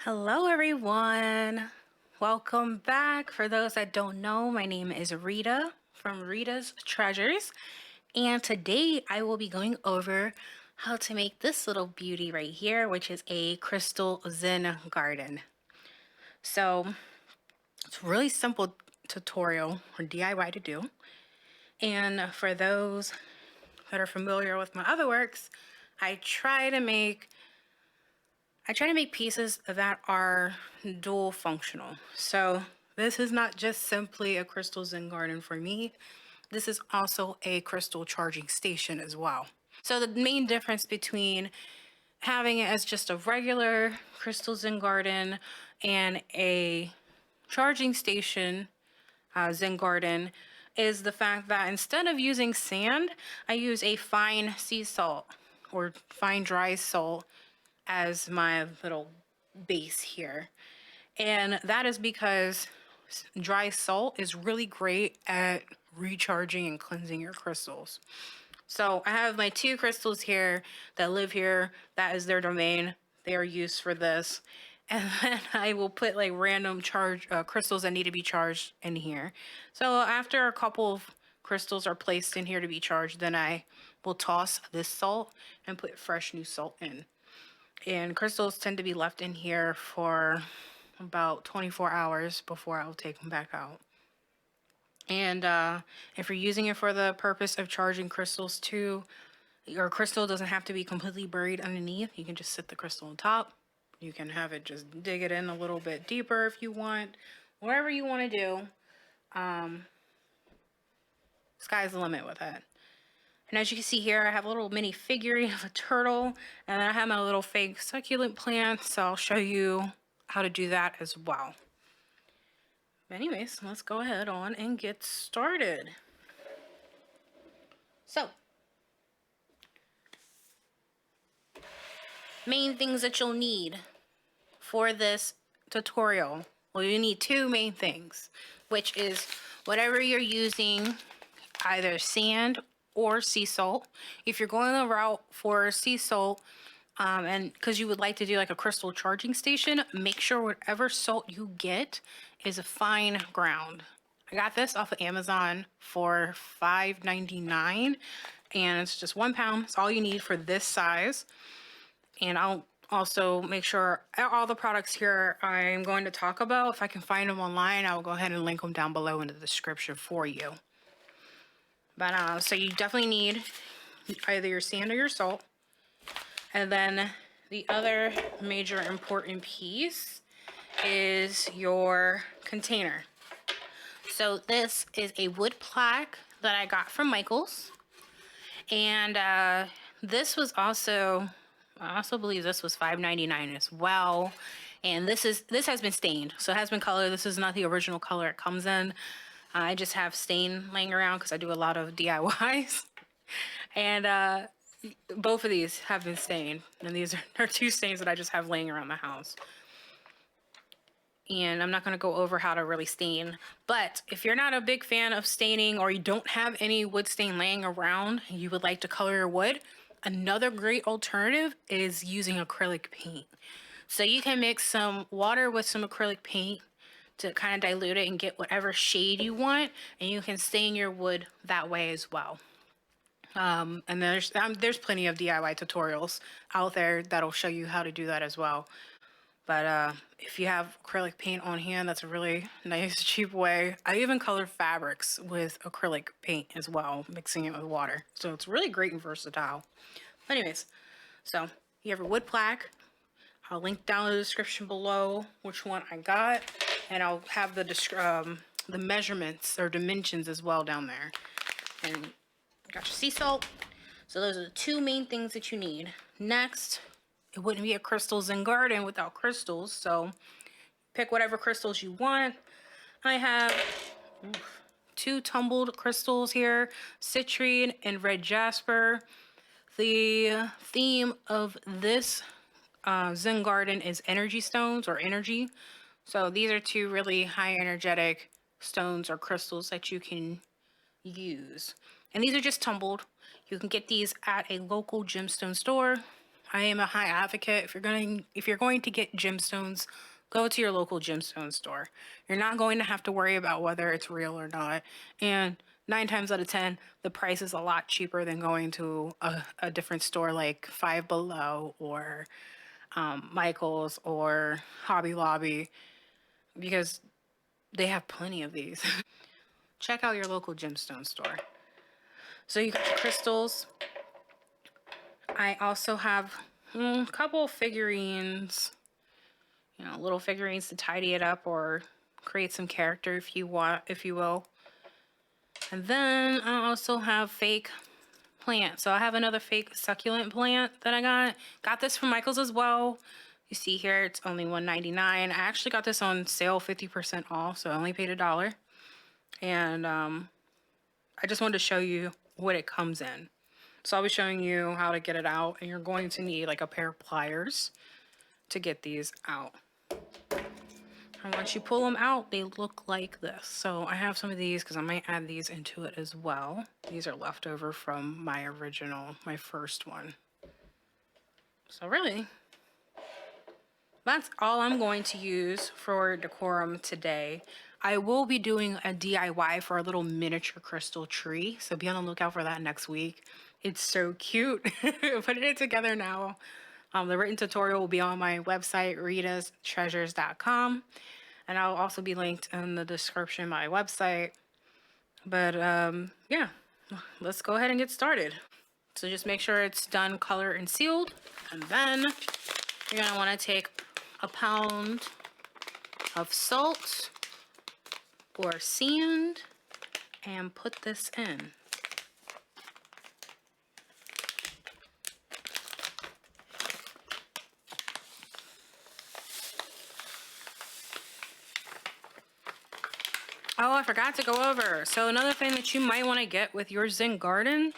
Hello, everyone. Welcome back. For those that don't know, my name is Rita from Rita's Treasures, and today I will be going over how to make this little beauty right here, which is a crystal Zen garden. So it's a really simple tutorial or DIY to do. And for those that are familiar with my other works, I try to make pieces that are dual functional. So this is not just simply a crystal Zen garden for me. This is also a crystal charging station as well. So the main difference between having it as just a regular crystal Zen garden and a charging station Zen garden is the fact that instead of using sand, I use a fine sea salt or fine dry salt as my little base here. And that is because dry salt is really great at recharging and cleansing your crystals. So I have my two crystals here that live here. That is their domain. They are used for this. And then I will put like random crystals that need to be charged in here. So after a couple of crystals are placed in here to be charged, then I will toss this salt and put fresh new salt in. And crystals tend to be left in here for about 24 hours before I'll take them back out. And if you're using it for the purpose of charging crystals too, your crystal doesn't have to be completely buried underneath. You can just sit the crystal on top. You can have it just dig it in a little bit deeper if you want. Whatever you want to do. Sky's the limit with it. And as you can see here, I have a little mini figurine of a turtle, and then I have my little fake succulent plant, so I'll show you how to do that as well. But anyways, let's go ahead on and get started. So, main things that you'll need for this tutorial. Well, you need two main things, which is whatever you're using, either sand or sea salt. If you're going the route for sea salt, and because you would like to do like a crystal charging station, make sure whatever salt you get is a fine ground. I got this off of Amazon for $5.99, and it's just 1 pound. It's all you need for this size. And I'll also make sure all the products here I'm going to talk about, if I can find them online, I'll go ahead and link them down below in the description for you. But so you definitely need either your sand or your salt. And then the other major important piece is your container. So this is a wood plaque that I got from Michael's. And this was also, I also believe this was $5.99 as well. And this has been stained. So it has been colored. This is not the original color it comes in. I just have stain laying around because I do a lot of DIYs. And both of these have been stained. And these are two stains that I just have laying around the house. And I'm not going to go over how to really stain. But if you're not a big fan of staining, or you don't have any wood stain laying around and you would like to color your wood, another great alternative is using acrylic paint. So you can mix some water with some acrylic paint to kind of dilute it and get whatever shade you want, and you can stain your wood that way as well. And there's plenty of DIY tutorials out there that'll show you how to do that as well. But if you have acrylic paint on hand, that's a really nice, cheap way. I even color fabrics with acrylic paint as well, mixing it with water. So it's really great and versatile. Anyways, so you have your wood plaque. I'll link down in the description below which one I got, and I'll have the measurements or dimensions as well down there. And got your sea salt. So those are the two main things that you need. Next, it wouldn't be a crystal Zen garden without crystals, so pick whatever crystals you want. I have two tumbled crystals here, citrine and red jasper. The theme of this Zen garden is energy stones or energy. So these are two really high energetic stones or crystals that you can use. And these are just tumbled. You can get these at a local gemstone store. I am a high advocate. If you're going to get gemstones, go to your local gemstone store. You're not going to have to worry about whether it's real or not. And 9 times out of 10, the price is a lot cheaper than going to a different store like Five Below or Michael's or Hobby Lobby, because they have plenty of these. Check out your local gemstone store. So you got your crystals. I also have a couple of figurines, little figurines to tidy it up or create some character if you want, if you will. And then I also have fake plants. So I have another fake succulent plant that I got this from Michael's as well. You see here, it's only $1.99. I actually got this on sale, 50% off, so I only paid $1. And I just wanted to show you what it comes in. So I'll be showing you how to get it out, and you're going to need like a pair of pliers to get these out. And once you pull them out, they look like this. So I have some of these because I might add these into it as well. These are leftover from my first one. So really, that's all I'm going to use for decorum today. I will be doing a DIY for a little miniature crystal tree, so be on the lookout for that next week. It's so cute. Putting it together now. The written tutorial will be on my website, rita's.treasures.com, and I'll also be linked in the description my website. But yeah, let's go ahead and get started. So just make sure it's done, color, and sealed, and then you're gonna want to take a pound of salt or sand and put this in. Oh, I forgot to go over. So another thing that you might want to get with your Zen Garden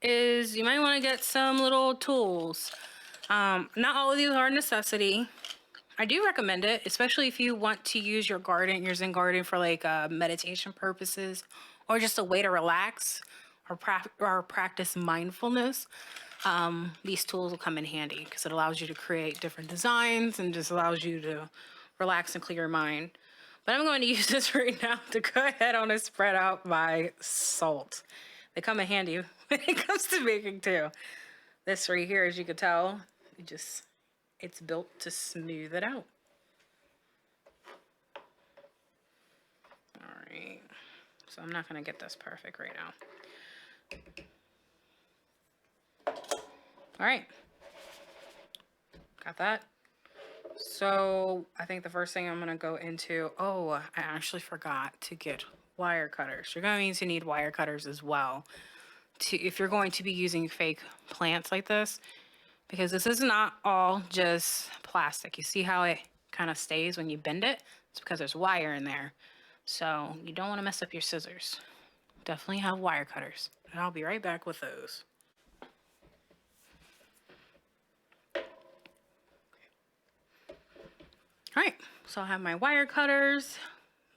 is you might want to get some little tools. Not all of these are a necessity. I do recommend it, especially if you want to use your Zen Garden for like meditation purposes or just a way to relax or practice mindfulness. These tools will come in handy because it allows you to create different designs and just allows you to relax and clear your mind. But I'm going to use this right now to go ahead on and spread out my salt. They come in handy when it comes to baking too. This right here, as you can tell, it's built to smooth it out. All right, so I'm not gonna get this perfect right now. All right, got that. So I think the first thing I'm gonna go into, oh, I actually forgot to get wire cutters. You're going to need wire cutters as well if you're going to be using fake plants like this, because this is not all just plastic. You see how it kind of stays when you bend it? It's because there's wire in there. So you don't want to mess up your scissors. Definitely have wire cutters. And I'll be right back with those. All right, so I have my wire cutters.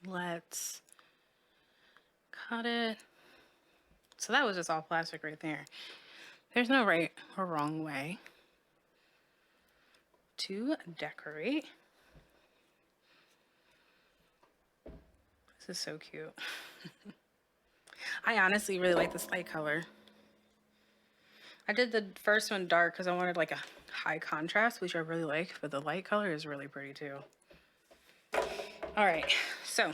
Let's cut it. So that was just all plastic right there. There's no right or wrong way to decorate. This is so cute. I honestly really like this light color. I did the first one dark because I wanted like a high contrast, which I really like, but the light color is really pretty too. All right, so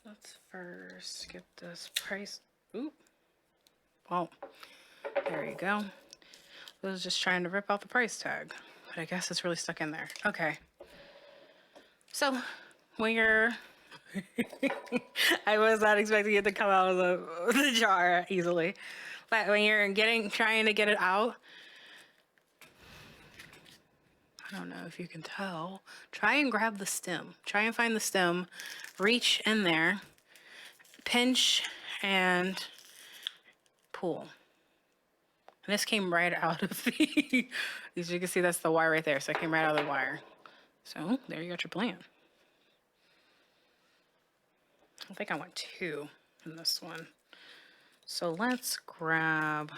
let's first get this price. Ooh, well, there you go. I was just trying to rip out the price tag, but I guess it's really stuck in there. Okay. So when you're, I was not expecting it to come out of the jar easily, but when you're trying to get it out, I don't know if you can tell, try and grab the stem. Try and find the stem, reach in there, pinch, and pull. And this came right out of the, as you can see, that's the wire right there. So it came right out of the wire. So there you got your plant. I think I want 2 in this one. So let's grab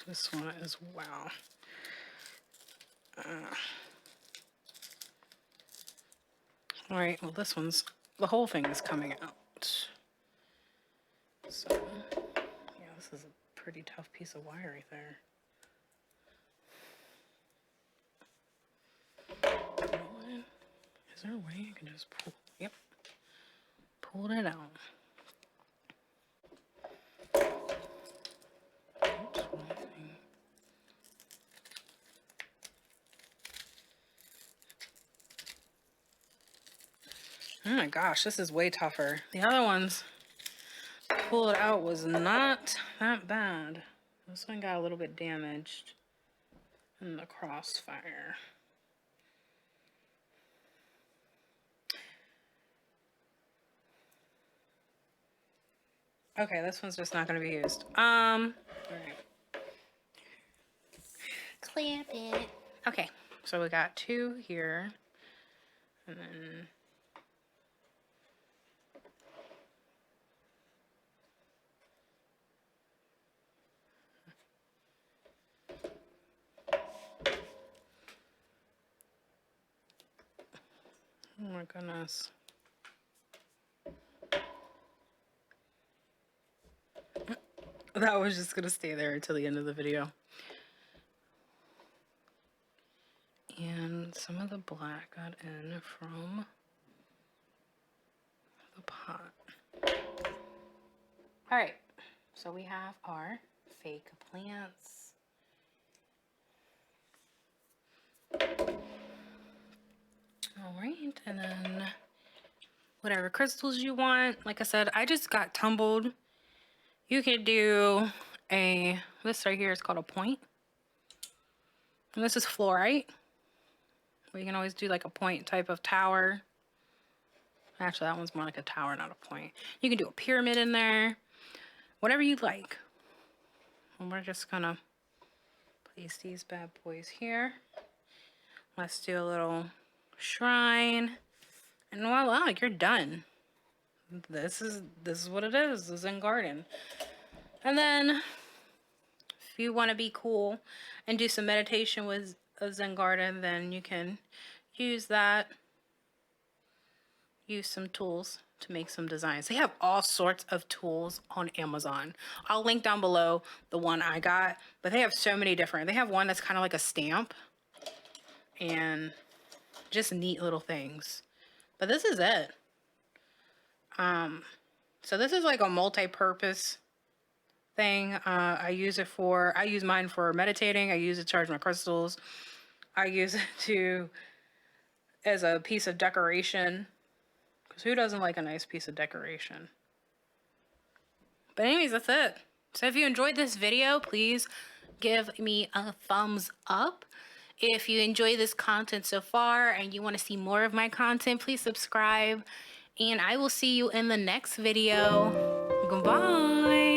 This one as well. All right, well this one's, the whole thing is coming out. So, yeah, this is a pretty tough piece of wire right there. You know what? Is there a way I can just pull? Yep. Pulled it out. Oops, wrong thing. Oh my gosh, this is way tougher. The other ones, pull it out was not that bad. This one got a little bit damaged in the crossfire. Okay, this one's just not going to be used. All right. Clamp it. Okay, so we got 2 here, and then oh my goodness. That was just gonna stay there until the end of the video. And some of the black got in from the pot. All right, so we have our fake plants. All right, and then whatever crystals you want. Like I said, I just got tumbled. You could do this right here is called a point. And this is fluorite. Where you can always do like a point type of tower. Actually, that one's more like a tower, not a point. You can do a pyramid in there. Whatever you like. And we're just gonna place these bad boys here. Let's do a little shrine. And voila, you're done. This is what it is, the Zen Garden. And then, if you want to be cool and do some meditation with a Zen Garden, then you can use that. Use some tools to make some designs. They have all sorts of tools on Amazon. I'll link down below the one I got, but they have so many different. They have one that's kind of like a stamp and just neat little things. But this is it. So this is like a multi-purpose thing. I use mine for meditating. I use it to charge my crystals. I use it as a piece of decoration. Because who doesn't like a nice piece of decoration? But anyways, that's it. So if you enjoyed this video, please give me a thumbs up. If you enjoy this content so far and you want to see more of my content, please subscribe. And I will see you in the next video. Goodbye.